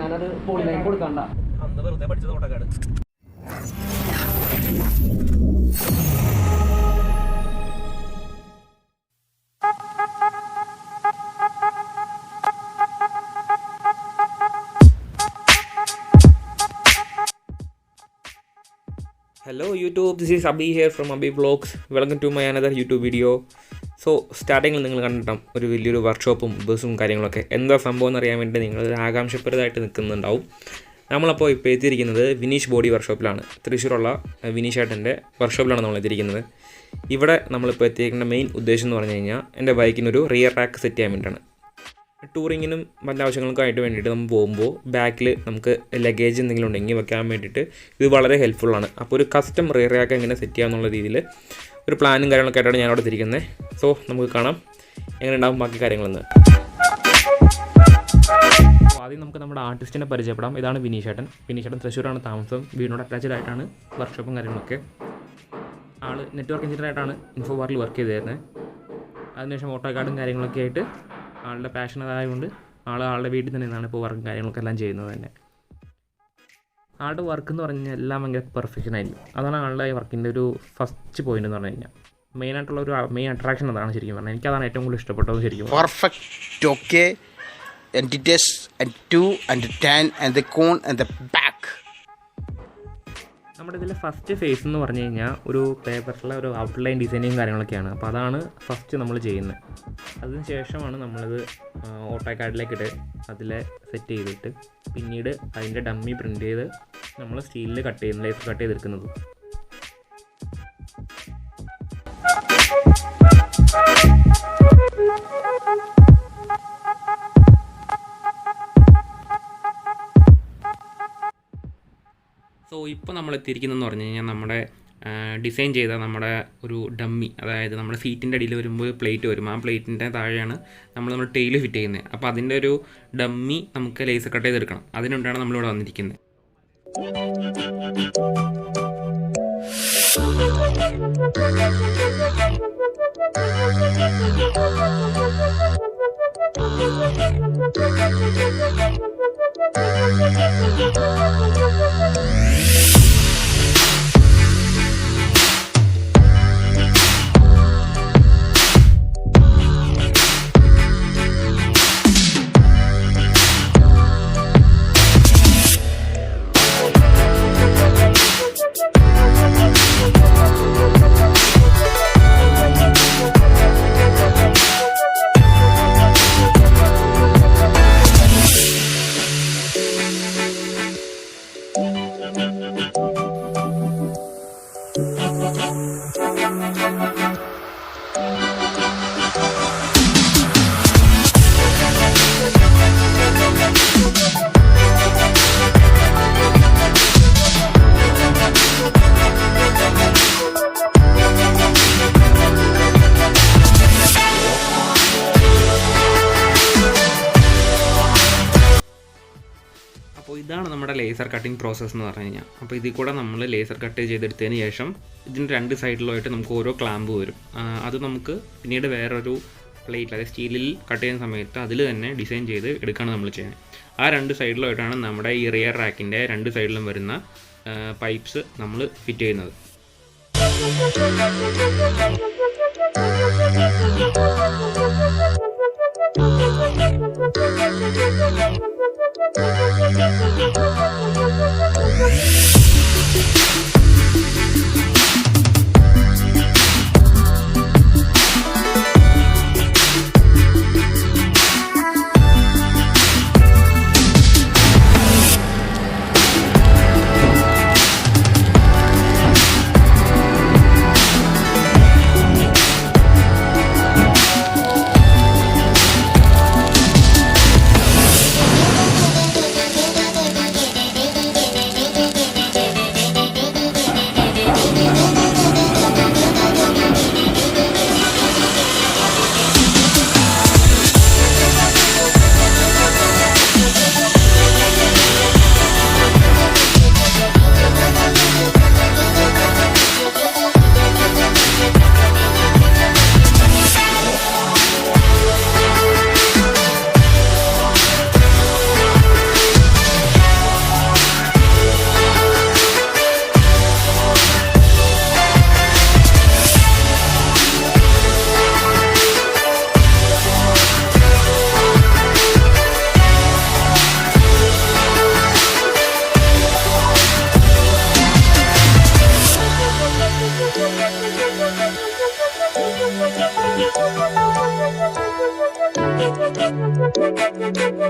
ഞാനത് പോളിലൈൻ കൊടുക്കണ്ട. അന്ന് വെറുതെ പഠിച്ചത് ഓട്ടക്കാട്. Hello YouTube, this is Abhi here from Abhi Vlogs. Welcome to my another YouTube video. So സ്റ്റാർട്ടിങ്ങിൽ നിങ്ങൾ കണ്ടിട്ടും ഒരു വലിയൊരു വർക്ക്ഷോപ്പും ബസ്സും കാര്യങ്ങളൊക്കെ എന്താ സംഭവം എന്നറിയാൻ വേണ്ടി നിങ്ങൾ ആകാംക്ഷപ്രദമായിട്ട് നിൽക്കുന്നുണ്ടാവും. നമ്മളപ്പോൾ ഇപ്പോൾ എത്തിയിരിക്കുന്നത് വിനീഷ് ബോഡി വർക്ക്ഷോപ്പിലാണ്. തൃശ്ശൂരുള്ള വിനീഷ് ഏട്ടൻ്റെ വർക്ക്ഷോപ്പിലാണ് നമ്മൾ എത്തിയിരിക്കുന്നത്. ഇവിടെ നമ്മളിപ്പോൾ എത്തിയിരിക്കുന്ന മെയിൻ ഉദ്ദേശം എന്ന് പറഞ്ഞു കഴിഞ്ഞാൽ എൻ്റെ ബൈക്കിനൊരു റിയർ റാക്ക് സെറ്റ് ചെയ്യാൻ വേണ്ടിയിട്ടാണ്. ടൂറിങ്ങിനും മറ്റ് ആവശ്യങ്ങൾക്കായിട്ട് വേണ്ടിയിട്ട് നമ്മൾ പോകുമ്പോൾ ബാക്കിൽ നമുക്ക് ലഗേജ് എന്തെങ്കിലും ഉണ്ടെങ്കിൽ വെക്കാൻ വേണ്ടിയിട്ട് ഇത് വളരെ ഹെൽപ്ഫുള്ളാണ്. അപ്പോൾ ഒരു കസ്റ്റം റിയർ റാക്ക് എങ്ങനെ സെറ്റ് ചെയ്യാമെന്നുള്ള രീതിയിൽ ഒരു പ്ലാനും കാര്യങ്ങളൊക്കെ ആയിട്ടാണ് ഞാനവിടെ തിരിക്കുന്നത്. സോ നമുക്ക് കാണാം എങ്ങനെ ഉണ്ടാകും ബാക്കി കാര്യങ്ങളെന്ന്. ആദ്യം നമുക്ക് നമ്മുടെ ആർട്ടിസ്റ്റിനെ പരിചയപ്പെടാം. ഇതാണ് വിനീഷ് ഏട്ടൻ. വിനീഷ് ഏട്ടൻ തൃശ്ശൂരാണ് താമസം. വീടിനോട് അറ്റാച്ച്ഡ് ആയിട്ടാണ് വർക്ക്ഷോപ്പും കാര്യങ്ങളൊക്കെ. ആൾ നെറ്റ്വർക്ക് എഞ്ചിനീയറായിട്ടാണ് ഇൻഫോപാർക്കിൽ വർക്ക് ചെയ്തിരുന്നത്. അതിനുശേഷം ഓട്ടോകാർഡും കാര്യങ്ങളൊക്കെ ആയിട്ട് ആളുടെ പാഷൻ അതായതുകൊണ്ട് ആളുടെ വീട്ടിൽ തന്നെ നിന്നാണ് ഇപ്പോൾ വർക്കും കാര്യങ്ങളൊക്കെ എല്ലാം ചെയ്യുന്നത് തന്നെ. ആളുടെ വർക്ക് എന്ന് പറഞ്ഞു കഴിഞ്ഞാൽ എല്ലാം ഭയങ്കര പെർഫെക്ഷൻ ആയിരിക്കും. അതാണ് ആളുടെ വർക്കിൻ്റെ ഒരു ഫസ്റ്റ് പോയിന്റ് എന്ന് പറഞ്ഞു കഴിഞ്ഞാൽ. മെയിനായിട്ടുള്ള ഒരു മെയിൻ അട്രാക്ഷൻ അതാണ് ശരിക്കും പറഞ്ഞാൽ. എനിക്കതാണ് ഏറ്റവും കൂടുതൽ ഇഷ്ടപ്പെട്ടത് ശരിക്കും. Perfect okay and it is and 2 and 10 and the cone and the back. നമ്മുടെ ഇതിലെ ഫസ്റ്റ് ഫേസ് എന്ന് പറഞ്ഞു കഴിഞ്ഞാൽ ഒരു പേപ്പറിലെ ഒരു ഔട്ട്ലൈൻ ഡിസൈനിങ് കാര്യങ്ങളൊക്കെയാണ്. അപ്പോൾ അതാണ് ഫസ്റ്റ് നമ്മൾ ചെയ്യുന്നത്. അതിന് ശേഷമാണ് നമ്മളിത് ഓട്ടോകാർഡിലേക്കിട്ട് അതിലെ സെറ്റ് ചെയ്തിട്ട് പിന്നീട് അതിൻ്റെ ഡമ്മി പ്രിൻ്റ് ചെയ്ത് നമ്മൾ സ്റ്റീലിൽ കട്ട് ചെയ്യുന്ന ലേസർ കട്ട് ചെയ്തെടുക്കുന്നത്. സോ ഇപ്പോൾ നമ്മൾ എത്തിയിരിക്കുന്നതെന്ന് പറഞ്ഞു കഴിഞ്ഞാൽ നമ്മുടെ ഡിസൈൻ ചെയ്ത നമ്മുടെ ഒരു ഡമ്മി, അതായത് നമ്മുടെ സീറ്റിൻ്റെ അടിയിൽ വരുമ്പോൾ പ്ലേറ്റ് വരും. ആ പ്ലേറ്റിൻ്റെ താഴെയാണ് നമ്മൾ ടെയിൽ ഫിറ്റ് ചെയ്യുന്നത്. അപ്പോൾ അതിൻ്റെ ഒരു ഡമ്മി നമുക്ക് ലേസർ കട്ട് ചെയ്തെടുക്കണം. അതിനുണ്ടാണ് നമ്മളിവിടെ വന്നിരിക്കുന്നത്. അപ്പോൾ ഇതാണ് നമ്മുടെ ലേസർ കട്ടിങ് പ്രോസസ്സ് എന്ന് പറഞ്ഞു കഴിഞ്ഞാൽ. അപ്പോൾ ഇതിൽ കൂടെ നമ്മൾ ലേസർ കട്ട് ചെയ്തെടുത്തതിന് ശേഷം ഇതിൻ്റെ രണ്ട് സൈഡിലുമായിട്ട് നമുക്ക് ഓരോ ക്ലാമ്പ് വരും. അത് നമുക്ക് പിന്നീട് വേറൊരു പ്ലേറ്റ്, അതായത് സ്റ്റീലിൽ കട്ട് ചെയ്യുന്ന സമയത്ത് അതിൽ തന്നെ ഡിസൈൻ ചെയ്ത് എടുക്കുകയാണ് നമ്മൾ ചെയ്യുന്നത്. ആ രണ്ട് സൈഡിലുമായിട്ടാണ് നമ്മുടെ ഈ റിയർ റാക്കിൻ്റെ രണ്ട് സൈഡിലും വരുന്ന പൈപ്പ്സ് നമ്മൾ ഫിറ്റ് ചെയ്യുന്നത്.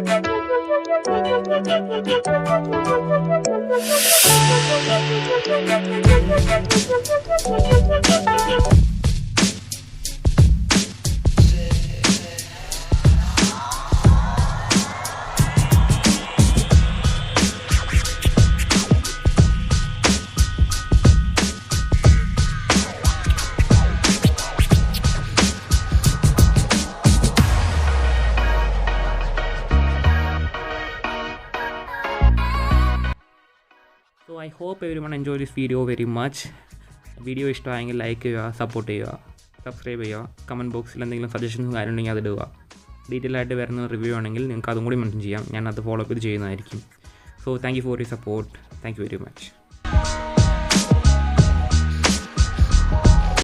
So I hope everyone enjoy this video very much. Video ഇഷ്ടമായെങ്കിൽ ലൈക്ക് ചെയ്യുക, സപ്പോർട്ട് ചെയ്യുക, സബ്സ്ക്രൈബ് ചെയ്യുക, കമൻറ്റ് ബോക്സിൽ എന്തെങ്കിലും സജഷൻസും കാര്യമുണ്ടെങ്കിൽ അത് ഇടുക. ഡീറ്റെയിൽ ആയിട്ട് വരുന്ന റിവ്യൂ ആണെങ്കിൽ നിങ്ങൾക്ക് അതും കൂടി മെൻഷൻ ചെയ്യാം, ഞാൻ അത് ഫോളോ അപ്പ് ചെയ്യുന്നതായിരിക്കും. So thank you for your support. Thank you very much.